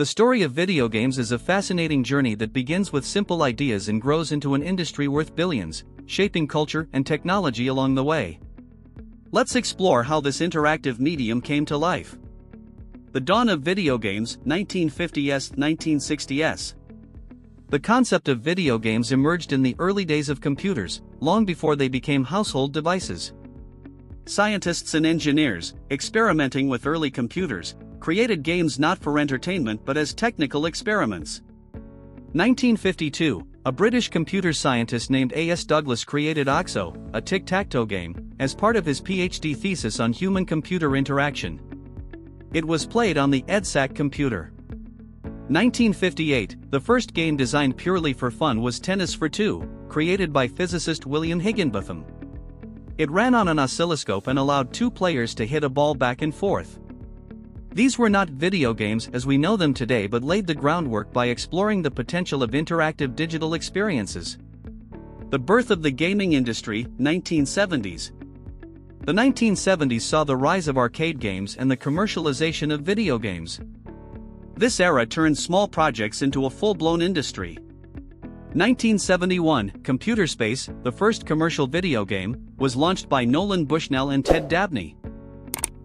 The story of video games is a fascinating journey that begins with simple ideas and grows into an industry worth billions, shaping culture and technology along the way. Let's explore how this interactive medium came to life. The dawn of video games, 1950s, 1960s. The concept of video games emerged in the early days of computers, long before they became household devices. Scientists and engineers, experimenting with early computers, created games not for entertainment but as technical experiments. 1952, a British computer scientist named A.S. Douglas created OXO, a tic-tac-toe game, as part of his PhD thesis on human-computer interaction. It was played on the EDSAC computer. 1958, the first game designed purely for fun was Tennis for Two, created by physicist William Higginbotham. It ran on an oscilloscope and allowed two players to hit a ball back and forth. These were not video games as we know them today but laid the groundwork by exploring the potential of interactive digital experiences. The birth of the gaming industry, 1970s. The 1970s saw the rise of arcade games and the commercialization of video games. This era turned small projects into a full-blown industry. 1971, Computer Space, the first commercial video game, was launched by Nolan Bushnell and Ted Dabney.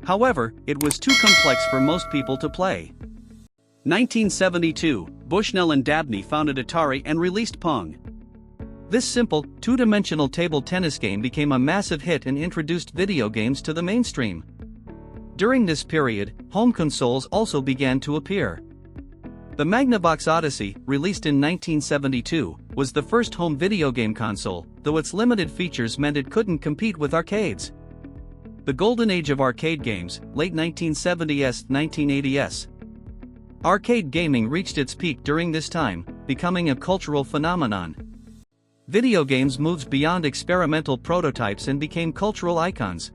However, it was too complex for most people to play. 1972, Bushnell and Dabney founded Atari and released Pong. This simple, two-dimensional table tennis game became a massive hit and introduced video games to the mainstream. During this period, home consoles also began to appear. The Magnavox Odyssey, released in 1972, was the first home video game console, though its limited features meant it couldn't compete with arcades. The golden age of arcade games, late 1970s, 1980s. Arcade gaming reached its peak during this time, becoming a cultural phenomenon. Video games moved beyond experimental prototypes and became cultural icons.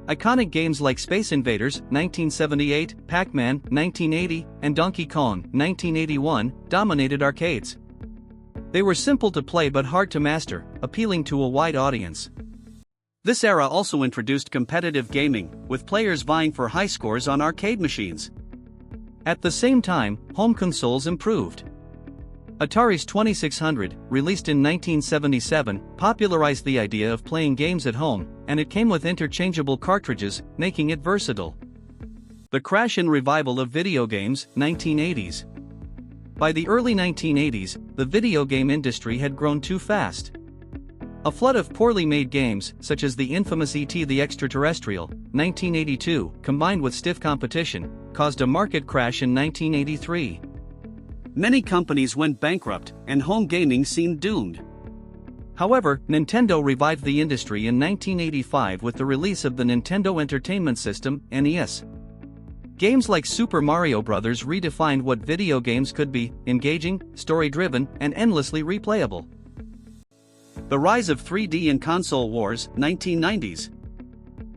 Iconic games like Space Invaders, 1978, Pac-Man, 1980, and Donkey Kong, 1981, dominated arcades. They were simple to play but hard to master, appealing to a wide audience. This era also introduced competitive gaming, with players vying for high scores on arcade machines. At the same time, home consoles improved. Atari's 2600, released in 1977, popularized the idea of playing games at home, and it came with interchangeable cartridges, making it versatile. The crash and revival of video games, 1980s. By the early 1980s, the video game industry had grown too fast. A flood of poorly made games, such as the infamous E.T. the Extraterrestrial, 1982, combined with stiff competition, caused a market crash in 1983. Many companies went bankrupt, and home gaming seemed doomed. However, Nintendo revived the industry in 1985 with the release of the Nintendo Entertainment System, NES. Games like Super Mario Bros. Redefined what video games could be: engaging, story-driven, and endlessly replayable. The rise of 3D and console wars, 1990s.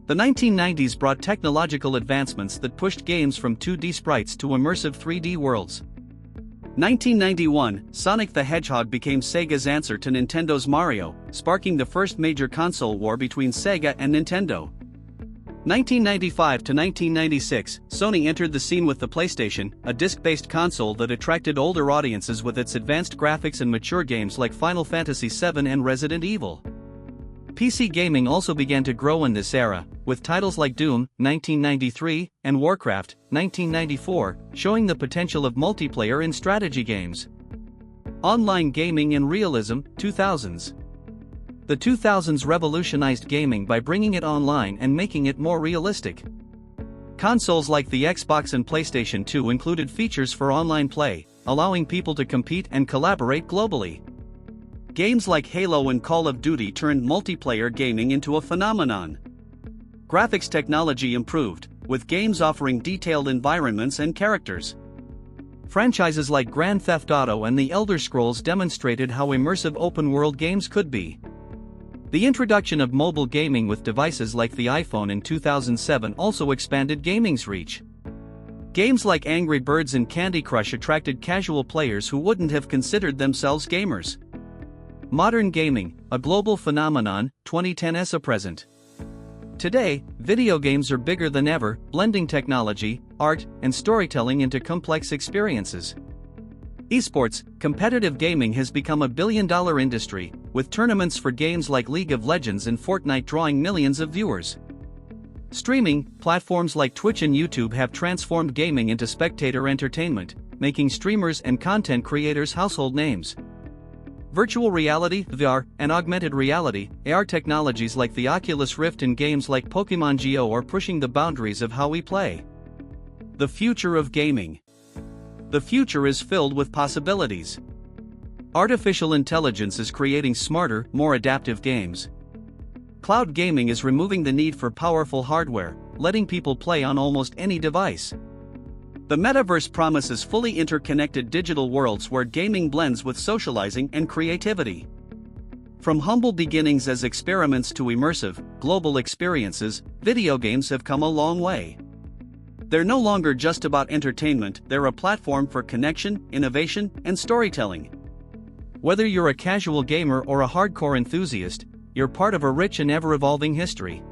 The 1990s brought technological advancements that pushed games from 2D sprites to immersive 3D worlds. 1991, Sonic the Hedgehog became Sega's answer to Nintendo's Mario, sparking the first major console war between Sega and Nintendo. 1995 to 1996, Sony entered the scene with the PlayStation, a disc-based console that attracted older audiences with its advanced graphics and mature games like Final Fantasy VII and Resident Evil. PC gaming also began to grow in this era, with titles like Doom, 1993, and Warcraft, 1994, showing the potential of multiplayer in strategy games. Online gaming and realism, 2000s. The 2000s revolutionized gaming by bringing it online and making it more realistic. Consoles like the Xbox and PlayStation 2 included features for online play, allowing people to compete and collaborate globally. Games like Halo and Call of Duty turned multiplayer gaming into a phenomenon. Graphics technology improved, with games offering detailed environments and characters. Franchises like Grand Theft Auto and The Elder Scrolls demonstrated how immersive open-world games could be. The introduction of mobile gaming with devices like the iPhone in 2007 also expanded gaming's reach. Games like Angry Birds and Candy Crush attracted casual players who wouldn't have considered themselves gamers. Modern gaming, a global phenomenon, 2010s present. Today, video games are bigger than ever, blending technology, art, and storytelling into complex experiences. Esports, competitive gaming has become a billion-dollar industry, with tournaments for games like League of Legends and Fortnite drawing millions of viewers. Streaming, platforms like Twitch and YouTube have transformed gaming into spectator entertainment, making streamers and content creators household names. Virtual reality, VR, and augmented reality, AR technologies like the Oculus Rift and games like Pokémon Go are pushing the boundaries of how we play. The future of gaming. The future is filled with possibilities. Artificial intelligence is creating smarter, more adaptive games. Cloud gaming is removing the need for powerful hardware, letting people play on almost any device. The Metaverse promises fully interconnected digital worlds where gaming blends with socializing and creativity. From humble beginnings as experiments to immersive, global experiences, video games have come a long way. They're no longer just about entertainment, they're a platform for connection, innovation, and storytelling. Whether you're a casual gamer or a hardcore enthusiast, you're part of a rich and ever-evolving history.